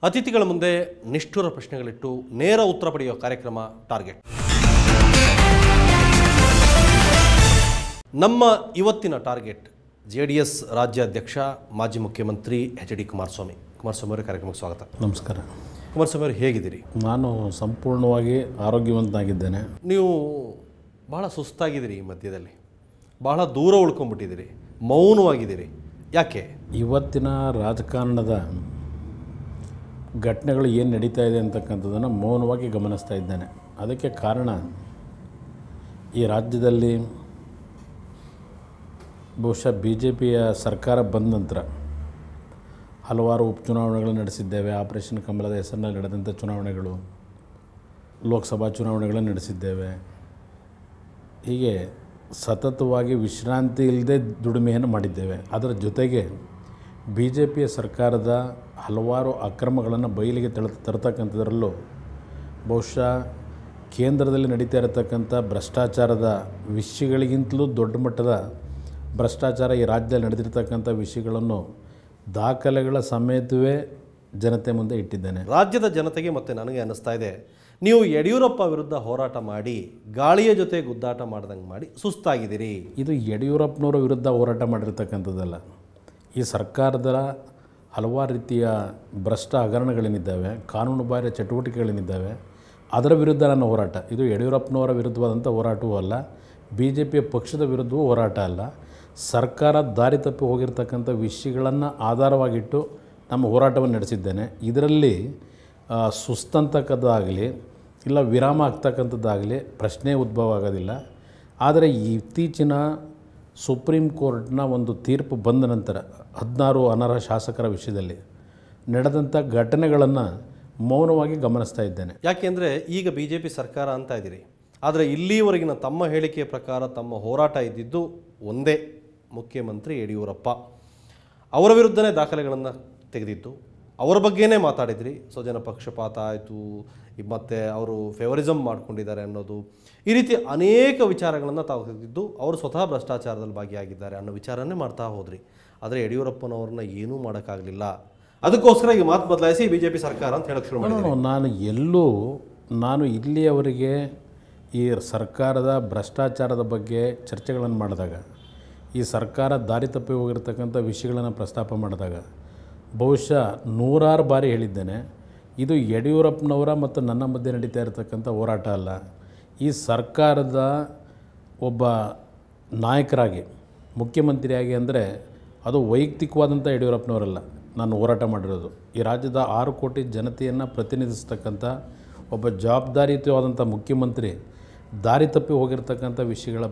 ಅತಿಥಿಗಳ ಮುಂದೆ ನಿಷ್ಠುರ ಪ್ರಶ್ನೆಗಳಿಟ್ಟು ನೇರ ಉತ್ತರ ಪಡೆಯುವ ಕಾರ್ಯಕ್ರಮ ಟಾರ್ಗೆಟ್. ನಮ್ಮ ಇವತ್ತಿನ ಟಾರ್ಗೆಟ್ JDS ರಾಜ್ಯಾಧ್ಯಕ್ಷ ಮಾಜಿ ಮುಖ್ಯಮಂತ್ರಿ HD ಕುಮಾರಸ್ವಾಮಿ. ಕುಮಾರಸ್ವಾಮಿ ಅವರ ಕಾರ್ಯಕ್ರಮಕ್ಕೆ ಸ್ವಾಗತ. ನಮಸ್ಕಾರ. ಕುಮಾರಸ್ವಾಮಿ ಅವರು ಹೇಗಿದ್ದೀರಿ? ನಾನು ಸಂಪೂರ್ಣವಾಗಿ ಆರೋಗ್ಯವಂತನಾಗಿದ್ದೇನೆ. ನೀವು ಬಹಳ ಸುಸ್ತಾಗಿದ್ದೀರಿ, ಈ ಮಧ್ಯದಲ್ಲಿ ಬಹಳ ದೂರ ಉಳ್ಕೊಂಡ್ಬಿಟ್ಟಿದ್ದೀರಿ, ಮೌನವಾಗಿದ್ದೀರಿ, ಯಾಕೆ? ಇವತ್ತಿನ ರಾಜಕಾರಣದ ಘಟನೆಗಳು ಏನು ನಡೀತಾ ಇದೆ ಅಂತಕ್ಕಂಥದ್ದನ್ನು ಮೌನವಾಗಿ ಗಮನಿಸ್ತಾ ಇದ್ದೇನೆ. ಅದಕ್ಕೆ ಕಾರಣ, ಈ ರಾಜ್ಯದಲ್ಲಿ ಬಹುಶಃ BJPಯ ಸರ್ಕಾರ ಬಂದ ನಂತರ ಹಲವಾರು ಉಪಚುನಾವಣೆಗಳು ನಡೆಸಿದ್ದೇವೆ. ಆಪರೇಷನ್ ಕಮಲದ ಹೆಸರಿನಲ್ಲಿ ನಡೆದಂಥ ಚುನಾವಣೆಗಳು, ಲೋಕಸಭಾ ಚುನಾವಣೆಗಳನ್ನು ನಡೆಸಿದ್ದೇವೆ. ಹೀಗೆ ಸತತವಾಗಿ ವಿಶ್ರಾಂತಿ ಇಲ್ಲದೆ ದುಡಿಮೆಯನ್ನು ಮಾಡಿದ್ದೇವೆ. ಅದರ ಜೊತೆಗೆ BJPಯ ಸರ್ಕಾರದ ಹಲವಾರು ಅಕ್ರಮಗಳನ್ನು ಬಯಲಿಗೆ ತರತಕ್ಕಂಥದ್ರಲ್ಲೂ ಬಹುಶಃ ಕೇಂದ್ರದಲ್ಲಿ ನಡೀತಾ ಇರತಕ್ಕಂಥ ಭ್ರಷ್ಟಾಚಾರದ ವಿಷಯಗಳಿಗಿಂತಲೂ ದೊಡ್ಡ ಮಟ್ಟದ ಭ್ರಷ್ಟಾಚಾರ ಈ ರಾಜ್ಯದಲ್ಲಿ ನಡೆದಿರ್ತಕ್ಕಂಥ ವಿಷಯಗಳನ್ನು ದಾಖಲೆಗಳ ಸಮೇತವೇ ಜನತೆ ಮುಂದೆ ಇಟ್ಟಿದ್ದೇನೆ. ರಾಜ್ಯದ ಜನತೆಗೆ ಮತ್ತು ನನಗೆ ಅನ್ನಿಸ್ತಾ ಇದೆ, ನೀವು ಯಡಿಯೂರಪ್ಪ ವಿರುದ್ಧ ಹೋರಾಟ ಮಾಡಿ ಗಾಳಿಯ ಜೊತೆ ಗುದ್ದಾಟ ಮಾಡ್ದಂಗೆ ಮಾಡಿ ಸುಸ್ತಾಗಿದ್ದೀರಿ. ಇದು ಯಡಿಯೂರಪ್ಪನವರ ವಿರುದ್ಧ ಹೋರಾಟ ಮಾಡಿರ್ತಕ್ಕಂಥದ್ದಲ್ಲ. ಈ ಸರ್ಕಾರದ ಹಲವಾರು ರೀತಿಯ ಭ್ರಷ್ಟ ಹಗರಣಗಳೇನಿದ್ದಾವೆ, ಕಾನೂನುಬಾಹಿರ ಚಟುವಟಿಕೆಗಳೇನಿದ್ದಾವೆ, ಅದರ ವಿರುದ್ಧ ನನ್ನ ಹೋರಾಟ. ಇದು ಯಡಿಯೂರಪ್ಪನವರ ವಿರುದ್ಧವಾದಂಥ ಹೋರಾಟವೂ ಅಲ್ಲ, BJPಯ ಪಕ್ಷದ ವಿರುದ್ಧವೂ ಹೋರಾಟ ಅಲ್ಲ. ಸರ್ಕಾರ ದಾರಿ ತಪ್ಪಿ ಹೋಗಿರ್ತಕ್ಕಂಥ ವಿಷಯಗಳನ್ನು ಆಧಾರವಾಗಿಟ್ಟು ನಮ್ಮ ಹೋರಾಟವನ್ನು ನಡೆಸಿದ್ದೇನೆ. ಇದರಲ್ಲಿ ಸುಸ್ತಂತಕ್ಕದ್ದಾಗಲಿ ಇಲ್ಲ ವಿರಾಮ ಆಗ್ತಕ್ಕಂಥದ್ದಾಗಲಿ ಪ್ರಶ್ನೆ ಉದ್ಭವ ಆಗೋದಿಲ್ಲ. ಆದರೆ ಇತ್ತೀಚಿನ ಸುಪ್ರೀಂ ಕೋರ್ಟ್ನ ಒಂದು ತೀರ್ಪು ಬಂದ ನಂತರ 16 ಅನರ್ಹ ಶಾಸಕರ ವಿಷಯದಲ್ಲಿ ನಡೆದಂಥ ಘಟನೆಗಳನ್ನು ಮೌನವಾಗಿ ಗಮನಿಸ್ತಾ ಇದ್ದೇನೆ. ಯಾಕೆಂದರೆ ಈಗ BJP ಸರ್ಕಾರ ಅಂತ ಇದ್ದೀರಿ, ಆದರೆ ಇಲ್ಲಿವರೆಗಿನ ತಮ್ಮ ಹೇಳಿಕೆಯ ಪ್ರಕಾರ ತಮ್ಮ ಹೋರಾಟ ಇದ್ದಿದ್ದು ಒಂದೇ, ಮುಖ್ಯಮಂತ್ರಿ ಯಡಿಯೂರಪ್ಪ ಅವರ ವಿರುದ್ಧನೇ ದಾಖಲೆಗಳನ್ನು ತೆಗೆದಿದ್ದು, ಅವರ ಬಗ್ಗೆನೇ ಮಾತಾಡಿದ್ರಿ. ಸ್ವಜನ ಪಕ್ಷಪಾತ ಆಯಿತು, ಮತ್ತು ಅವರು ಫೇವರಿಸಮ್ ಮಾಡ್ಕೊಂಡಿದ್ದಾರೆ ಅನ್ನೋದು, ಈ ರೀತಿ ಅನೇಕ ವಿಚಾರಗಳನ್ನು ತಾವು ತೆಗೆದಿದ್ದು, ಅವರು ಸ್ವತಃ ಭ್ರಷ್ಟಾಚಾರದಲ್ಲಿ ಭಾಗಿಯಾಗಿದ್ದಾರೆ ಅನ್ನೋ ವಿಚಾರನೇ ಮಾಡ್ತಾ ಹೋದ್ರಿ. ಆದರೆ ಯಡಿಯೂರಪ್ಪನವ್ರನ್ನ ಏನೂ ಮಾಡೋಕ್ಕಾಗಲಿಲ್ಲ. ಅದಕ್ಕೋಸ್ಕರ ಈಗ ಮಾತು ಬದಲಾಯಿಸಿ BJP ಸರ್ಕಾರ ಅಂತ ಹೇಳಕ್ಕೆ ಶುರು ಮಾಡಿದ್ರು. ನಾನು ಇಲ್ಲಿಯವರೆಗೆ ಈ ಸರ್ಕಾರದ ಭ್ರಷ್ಟಾಚಾರದ ಬಗ್ಗೆ ಚರ್ಚೆಗಳನ್ನು ಮಾಡಿದಾಗ, ಈ ಸರ್ಕಾರ ದಾರಿ ತಪ್ಪಿ ಹೋಗಿರ್ತಕ್ಕಂಥ ವಿಷಯಗಳನ್ನು ಪ್ರಸ್ತಾಪ ಮಾಡಿದಾಗ ಬಹುಶಃ 100 ಬಾರಿ ಹೇಳಿದ್ದೇನೆ, ಇದು ಯಡಿಯೂರಪ್ಪನವರ ಮತ್ತು ನನ್ನ ಮಧ್ಯೆ ನಡೀತಾ ಇರತಕ್ಕಂಥ ಹೋರಾಟ ಅಲ್ಲ. ಈ ಸರ್ಕಾರದ ಒಬ್ಬ ನಾಯಕರಾಗಿ, ಮುಖ್ಯಮಂತ್ರಿಯಾಗಿ, ಅಂದರೆ ಅದು ವೈಯಕ್ತಿಕವಾದಂಥ ಯಡಿಯೂರಪ್ಪನವರಲ್ಲ ನಾನು ಹೋರಾಟ ಮಾಡಿರೋದು. ಈ ರಾಜ್ಯದ 6 ಕೋಟಿ ಜನತೆಯನ್ನು ಪ್ರತಿನಿಧಿಸ್ತಕ್ಕಂಥ ಒಬ್ಬ ಜವಾಬ್ದಾರಿಯುತವಾದಂಥ ಮುಖ್ಯಮಂತ್ರಿ ದಾರಿ ತಪ್ಪಿ ಹೋಗಿರ್ತಕ್ಕಂಥ ವಿಷಯಗಳ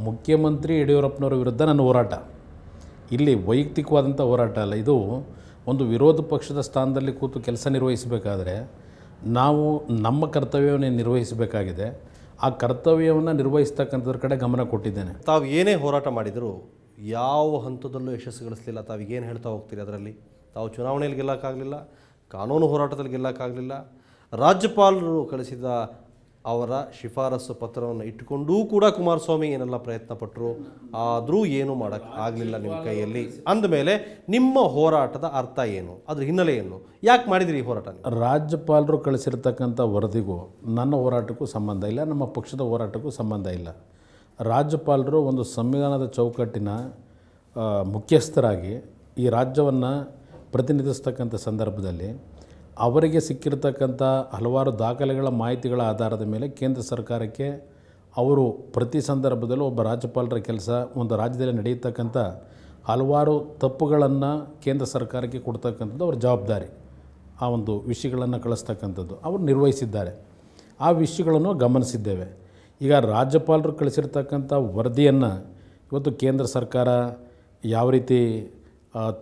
ಮುಖ್ಯಮಂತ್ರಿ ಯಡಿಯೂರಪ್ಪನವರ ವಿರುದ್ಧ ನನ್ನ ಹೋರಾಟ. ಇಲ್ಲಿ ವೈಯಕ್ತಿಕವಾದಂಥ ಹೋರಾಟ ಅಲ್ಲ. ಇದು ಒಂದು ವಿರೋಧ ಪಕ್ಷದ ಸ್ಥಾನದಲ್ಲಿ ಕೂತು ಕೆಲಸ ನಿರ್ವಹಿಸಬೇಕಾದ್ರೆ ನಾವು ನಮ್ಮ ಕರ್ತವ್ಯವನ್ನು ನಿರ್ವಹಿಸಬೇಕಾಗಿದೆ. ಆ ಕರ್ತವ್ಯವನ್ನು ನಿರ್ವಹಿಸ್ತಕ್ಕಂಥದ್ರ ಕಡೆ ಗಮನ ಕೊಟ್ಟಿದ್ದೇನೆ. ತಾವು ಏನೇ ಹೋರಾಟ ಮಾಡಿದರೂ ಯಾವ ಹಂತದಲ್ಲೂ ಯಶಸ್ಸುಗಳಿಸಲಿಲ್ಲ. ತಾವೀಗೇನು ಹೇಳ್ತಾ ಹೋಗ್ತೀರಿ ಅದರಲ್ಲಿ? ತಾವು ಚುನಾವಣೆಯಲ್ಲಿ ಗೆಲ್ಲಕ್ಕಾಗಲಿಲ್ಲ, ಕಾನೂನು ಹೋರಾಟದಲ್ಲಿ ಗೆಲ್ಲಕ್ಕಾಗಲಿಲ್ಲ, ರಾಜ್ಯಪಾಲರು ಕಳಿಸಿದ ಅವರ ಶಿಫಾರಸು ಪತ್ರವನ್ನು ಇಟ್ಟುಕೊಂಡೂ ಕೂಡ ಕುಮಾರಸ್ವಾಮಿ ಏನೆಲ್ಲ ಪ್ರಯತ್ನ ಪಟ್ಟರು, ಆದರೂ ಏನೂ ಮಾಡೋಕ್ಕೆ ಆಗಲಿಲ್ಲ ನಿಮ್ಮ ಕೈಯಲ್ಲಿ. ಅಂದಮೇಲೆ ನಿಮ್ಮ ಹೋರಾಟದ ಅರ್ಥ ಏನು, ಅದ್ರ ಹಿನ್ನೆಲೆ ಏನು, ಯಾಕೆ ಮಾಡಿದ್ರಿ ಈ ಹೋರಾಟ? ರಾಜ್ಯಪಾಲರು ಕಳಿಸಿರ್ತಕ್ಕಂಥ ವರದಿಗೂ ನನ್ನ ಹೋರಾಟಕ್ಕೂ ಸಂಬಂಧ ಇಲ್ಲ, ನಮ್ಮ ಪಕ್ಷದ ಹೋರಾಟಕ್ಕೂ ಸಂಬಂಧ ಇಲ್ಲ. ರಾಜ್ಯಪಾಲರು ಒಂದು ಸಂವಿಧಾನದ ಚೌಕಟ್ಟಿನ ಮುಖ್ಯಸ್ಥರಾಗಿ ಈ ರಾಜ್ಯವನ್ನು ಪ್ರತಿನಿಧಿಸ್ತಕ್ಕಂಥ ಸಂದರ್ಭದಲ್ಲಿ ಅವರಿಗೆ ಸಿಕ್ಕಿರತಕ್ಕಂಥ ಹಲವಾರು ದಾಖಲೆಗಳ ಮಾಹಿತಿಗಳ ಆಧಾರದ ಮೇಲೆ ಕೇಂದ್ರ ಸರ್ಕಾರಕ್ಕೆ ಅವರು ಪ್ರತಿ ಸಂದರ್ಭದಲ್ಲೂ ಒಬ್ಬ ರಾಜ್ಯಪಾಲರ ಕೆಲಸ, ಒಂದು ರಾಜ್ಯದಲ್ಲಿ ನಡೆಯತಕ್ಕಂಥ ಹಲವಾರು ತಪ್ಪುಗಳನ್ನು ಕೇಂದ್ರ ಸರ್ಕಾರಕ್ಕೆ ಕೊಡ್ತಕ್ಕಂಥದ್ದು ಅವ್ರ ಜವಾಬ್ದಾರಿ. ಆ ಒಂದು ವಿಷಯಗಳನ್ನು ಕಳಿಸ್ತಕ್ಕಂಥದ್ದು ಅವರು ನಿರ್ವಹಿಸಿದ್ದಾರೆ. ಆ ವಿಷಯಗಳನ್ನು ಗಮನಿಸಿದ್ದೇವೆ. ಈಗ ರಾಜ್ಯಪಾಲರು ಕಳಿಸಿರ್ತಕ್ಕಂಥ ವರದಿಯನ್ನು ಇವತ್ತು ಕೇಂದ್ರ ಸರ್ಕಾರ ಯಾವ ರೀತಿ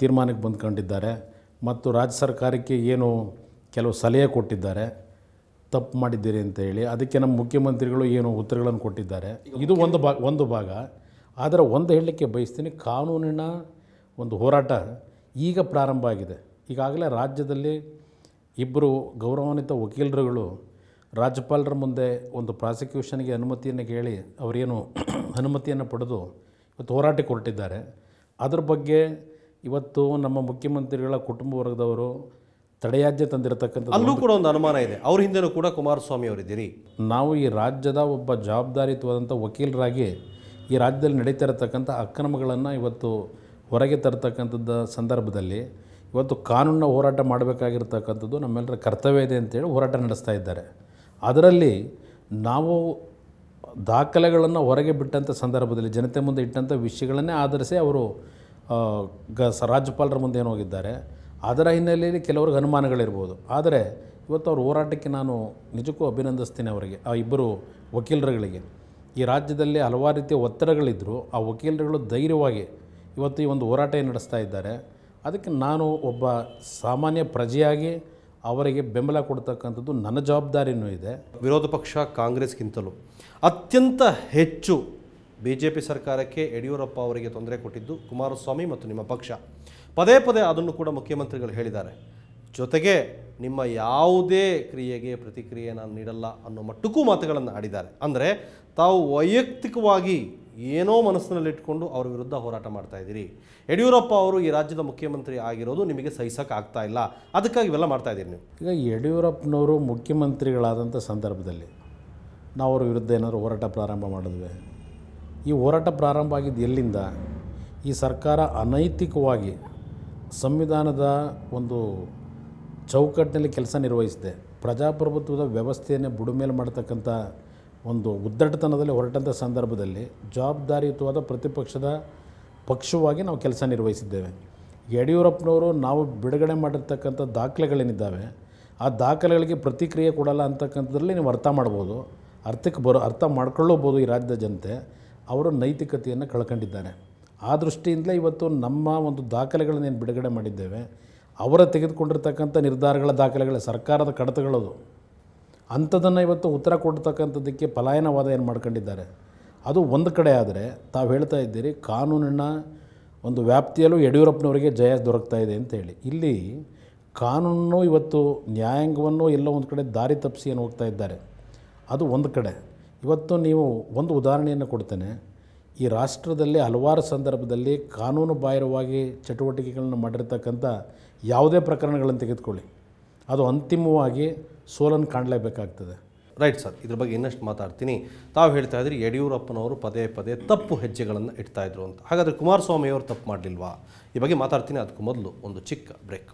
ತೀರ್ಮಾನಕ್ಕೆ ಬಂದ್ಕೊಂಡಿದ್ದಾರೆ ಮತ್ತು ರಾಜ್ಯ ಸರ್ಕಾರಕ್ಕೆ ಏನು ಕೆಲವು ಸಲಹೆ ಕೊಟ್ಟಿದ್ದಾರೆ ತಪ್ಪು ಮಾಡಿದ್ದೀರಿ ಅಂತ ಹೇಳಿ, ಅದಕ್ಕೆ ನಮ್ಮ ಮುಖ್ಯಮಂತ್ರಿಗಳು ಏನು ಉತ್ತರಗಳನ್ನು ಕೊಟ್ಟಿದ್ದಾರೆ, ಇದು ಒಂದು ಭಾಗ. ಆದರೆ ಒಂದು ಹೇಳಲಿಕ್ಕೆ ಬಯಸ್ತೀನಿ, ಕಾನೂನಿನ ಒಂದು ಹೋರಾಟ ಈಗ ಪ್ರಾರಂಭ ಆಗಿದೆ. ಈಗಾಗಲೇ ರಾಜ್ಯದಲ್ಲಿ 2 ಗೌರವಾನ್ವಿತ ವಕೀಲರುಗಳು ರಾಜ್ಯಪಾಲರ ಮುಂದೆ ಒಂದು ಪ್ರಾಸಿಕ್ಯೂಷನ್ಗೆ ಅನುಮತಿಯನ್ನು ಕೇಳಿ ಅವರೇನು ಅನುಮತಿಯನ್ನು ಪಡೆದು ಇವತ್ತು ಹೋರಾಟಕ್ಕೆ ಹೊರಟಿದ್ದಾರೆ. ಅದರ ಬಗ್ಗೆ ಇವತ್ತು ನಮ್ಮ ಮುಖ್ಯಮಂತ್ರಿಗಳ ಕುಟುಂಬ ವರ್ಗದವರು ತಡೆಯಾಜ್ಞೆ ತಂದಿರತಕ್ಕಂಥದ್ದು. ಅಲ್ಲೂ ಕೂಡ ಒಂದು ಅನುಮಾನ ಇದೆ, ಅವ್ರ ಹಿಂದೆನೂ ಕೂಡ ಕುಮಾರಸ್ವಾಮಿ ಅವರಿದ್ದೀರಿ. ನಾವು ಈ ರಾಜ್ಯದ ಒಬ್ಬ ಜವಾಬ್ದಾರಿಯುತವಾದಂಥ ವಕೀಲರಾಗಿ ಈ ರಾಜ್ಯದಲ್ಲಿ ನಡೀತಾ ಇರತಕ್ಕಂಥ ಅಕ್ರಮಗಳನ್ನು ಇವತ್ತು ಹೊರಗೆ ತರತಕ್ಕಂಥದ್ದು ಸಂದರ್ಭದಲ್ಲಿ ಇವತ್ತು ಕಾನೂನನ್ನ ಹೋರಾಟ ಮಾಡಬೇಕಾಗಿರ್ತಕ್ಕಂಥದ್ದು ನಮ್ಮೆಲ್ಲರ ಕರ್ತವ್ಯ ಇದೆ ಅಂತೇಳಿ ಹೋರಾಟ ನಡೆಸ್ತಾ ಇದ್ದಾರೆ. ಅದರಲ್ಲಿ ನಾವು ದಾಖಲೆಗಳನ್ನು ಹೊರಗೆ ಬಿಟ್ಟಂಥ ಸಂದರ್ಭದಲ್ಲಿ ಜನತೆ ಮುಂದೆ ಇಟ್ಟಂಥ ವಿಷಯಗಳನ್ನೇ ಆಧರಿಸಿ ಅವರು ರಾಜ್ಯಪಾಲರ ಮುಂದೆ ಏನು ಹೋಗಿದ್ದಾರೆ. ಅದರ ಹಿನ್ನೆಲೆಯಲ್ಲಿ ಕೆಲವ್ರಿಗೆ ಅನುಮಾನಗಳಿರ್ಬೋದು. ಆದರೆ ಇವತ್ತು ಅವ್ರ ಹೋರಾಟಕ್ಕೆ ನಾನು ನಿಜಕ್ಕೂ ಅಭಿನಂದಿಸ್ತೀನಿ ಅವರಿಗೆ, ಆ ಇಬ್ಬರು ವಕೀಲರುಗಳಿಗೆ. ಈ ರಾಜ್ಯದಲ್ಲಿ ಹಲವಾರು ರೀತಿಯ ಒತ್ತಡಗಳಿದ್ದರೂ ಆ ವಕೀಲರುಗಳು ಧೈರ್ಯವಾಗಿ ಇವತ್ತು ಈ ಒಂದು ಹೋರಾಟ ನಡೆಸ್ತಾ ಇದ್ದಾರೆ. ಅದಕ್ಕೆ ನಾನು ಒಬ್ಬ ಸಾಮಾನ್ಯ ಪ್ರಜೆಯಾಗಿ ಅವರಿಗೆ ಬೆಂಬಲ ಕೊಡ್ತಕ್ಕಂಥದ್ದು ನನ್ನ ಜವಾಬ್ದಾರಿಯೂ ಇದೆ. ವಿರೋಧ ಪಕ್ಷ ಕಾಂಗ್ರೆಸ್ಗಿಂತಲೂ ಅತ್ಯಂತ ಹೆಚ್ಚು BJP ಸರ್ಕಾರಕ್ಕೆ ಯಡಿಯೂರಪ್ಪ ಅವರಿಗೆ ತೊಂದರೆ ಕೊಟ್ಟಿದ್ದು ಕುಮಾರಸ್ವಾಮಿ ಮತ್ತು ನಿಮ್ಮ ಪಕ್ಷ. ಪದೇ ಪದೇ ಅದನ್ನು ಕೂಡ ಮುಖ್ಯಮಂತ್ರಿಗಳು ಹೇಳಿದ್ದಾರೆ. ಜೊತೆಗೆ ನಿಮ್ಮ ಯಾವುದೇ ಕ್ರಿಯೆಗೆ ಪ್ರತಿಕ್ರಿಯೆ ನಾನು ನೀಡಲ್ಲ ಅನ್ನೋ ಮಟ್ಟಕ್ಕೂ ಮಾತುಗಳನ್ನು ಆಡಿದ್ದಾರೆ. ಅಂದರೆ ತಾವು ವೈಯಕ್ತಿಕವಾಗಿ ಏನೋ ಮನಸ್ಸಿನಲ್ಲಿಟ್ಕೊಂಡು ಅವ್ರ ವಿರುದ್ಧ ಹೋರಾಟ ಮಾಡ್ತಾ ಇದ್ದೀರಿ. ಯಡಿಯೂರಪ್ಪ ಅವರು ಈ ರಾಜ್ಯದ ಮುಖ್ಯಮಂತ್ರಿ ಆಗಿರೋದು ನಿಮಗೆ ಸಹಿಸೋಕ್ಕಾಗ್ತಾ ಇಲ್ಲ, ಅದಕ್ಕಾಗಿ ಇವೆಲ್ಲ ಮಾಡ್ತಾ ಇದ್ದೀರಿ ನೀವು. ಈಗ ಯಡಿಯೂರಪ್ಪನವರು ಮುಖ್ಯಮಂತ್ರಿಗಳಾದಂಥ ಸಂದರ್ಭದಲ್ಲಿ ನಾವು ಅವ್ರ ವಿರುದ್ಧ ಏನಾದರೂ ಹೋರಾಟ ಪ್ರಾರಂಭ ಮಾಡಿದ್ವಿ. ಈ ಹೋರಾಟ ಪ್ರಾರಂಭ ಆಗಿದ್ದು ಎಲ್ಲಿಂದ? ಈ ಸರ್ಕಾರ ಅನೈತಿಕವಾಗಿ ಸಂವಿಧಾನದ ಒಂದು ಚೌಕಟ್ಟಿನಲ್ಲಿ ಕೆಲಸ ನಿರ್ವಹಿಸಿದೆ. ಪ್ರಜಾಪ್ರಭುತ್ವದ ವ್ಯವಸ್ಥೆಯನ್ನೇ ಬುಡಮೇಲೆ ಮಾಡ್ತಕ್ಕಂಥ ಒಂದು ಉದ್ದಟತನದಲ್ಲಿ ಹೊರಟಂಥ ಸಂದರ್ಭದಲ್ಲಿ ಜವಾಬ್ದಾರಿಯುತವಾದ ಪ್ರತಿಪಕ್ಷದ ಪಕ್ಷವಾಗಿ ನಾವು ಕೆಲಸ ನಿರ್ವಹಿಸಿದ್ದೇವೆ. ಯಡಿಯೂರಪ್ಪನವರು ನಾವು ಬಿಡುಗಡೆ ಮಾಡಿರ್ತಕ್ಕಂಥ ದಾಖಲೆಗಳೇನಿದ್ದಾವೆ ಆ ದಾಖಲೆಗಳಿಗೆ ಪ್ರತಿಕ್ರಿಯೆ ಕೊಡಲ್ಲ ಅಂತಕ್ಕಂಥದ್ರಲ್ಲಿ ನೀವು ಅರ್ಥ ಮಾಡ್ಬೋದು, ಅರ್ಥ ಮಾಡ್ಕೊಳ್ಳೋಬೋದು. ಈ ರಾಜ್ಯದ ಜನತೆ ಅವರು ನೈತಿಕತೆಯನ್ನು ಕಳ್ಕೊಂಡಿದ್ದಾರೆ. ಆ ದೃಷ್ಟಿಯಿಂದಲೇ ಇವತ್ತು ನಮ್ಮ ಒಂದು ದಾಖಲೆಗಳನ್ನೇನು ಬಿಡುಗಡೆ ಮಾಡಿದ್ದೇವೆ ಅವರ ತೆಗೆದುಕೊಂಡಿರ್ತಕ್ಕಂಥ ನಿರ್ಧಾರಗಳ ದಾಖಲೆಗಳ ಸರ್ಕಾರದ ಕಡತಗಳದು. ಅಂಥದನ್ನು ಇವತ್ತು ಉತ್ತರ ಕೊಡ್ತಕ್ಕಂಥದ್ದಕ್ಕೆ ಪಲಾಯನವಾದ ಏನು ಮಾಡ್ಕೊಂಡಿದ್ದಾರೆ. ಅದು ಒಂದು ಕಡೆ ಆದರೆ ತಾವು ಹೇಳ್ತಾ ಇದ್ದೀರಿ ಕಾನೂನಿನ ಒಂದು ವ್ಯಾಪ್ತಿಯಲ್ಲೂ ಯಡಿಯೂರಪ್ಪನವರಿಗೆ ಜಯ ದೊರಕ್ತಾ ಇದೆ ಅಂತೇಳಿ. ಇಲ್ಲಿ ಕಾನೂನು ಇವತ್ತು ನ್ಯಾಯಾಂಗವನ್ನು ಎಲ್ಲೋ ಒಂದು ಕಡೆ ದಾರಿ ತಪ್ಪಿಸಿ ಏನು ಹೋಗ್ತಾ ಇದ್ದಾರೆ. ಅದು ಒಂದು ಕಡೆ. ಇವತ್ತು ನೀವು ಒಂದು ಉದಾಹರಣೆಯನ್ನು ಕೊಡ್ತೇನೆ. ಈ ರಾಷ್ಟ್ರದಲ್ಲಿ ಹಲವಾರು ಸಂದರ್ಭದಲ್ಲಿ ಕಾನೂನು ಬಾಹಿರವಾಗಿ ಚಟುವಟಿಕೆಗಳನ್ನು ಮಾಡಿರ್ತಕ್ಕಂಥ ಯಾವುದೇ ಪ್ರಕರಣಗಳನ್ನು ತೆಗೆದುಕೊಳ್ಳಿ, ಅದು ಅಂತಿಮವಾಗಿ ಸೋಲನ್ನು ಕಾಣಲೇಬೇಕಾಗ್ತದೆ. ರೈಟ್ ಸರ್, ಇದ್ರ ಬಗ್ಗೆ ಇನ್ನಷ್ಟು ಮಾತಾಡ್ತೀನಿ. ತಾವು ಹೇಳ್ತಾ ಇದ್ರಿ ಯಡಿಯೂರಪ್ಪನವರು ಪದೇ ಪದೇ ತಪ್ಪು ಹೆಜ್ಜೆಗಳನ್ನು ಇಡ್ತಾ ಇದ್ರು ಅಂತ. ಹಾಗಾದರೆ ಕುಮಾರಸ್ವಾಮಿ ಅವರು ತಪ್ಪು ಮಾಡಲಿಲ್ವಾ? ಈ ಬಗ್ಗೆ ಮಾತಾಡ್ತೀನಿ. ಅದಕ್ಕೂ ಮೊದಲು ಒಂದು ಚಿಕ್ಕ ಬ್ರೇಕ್.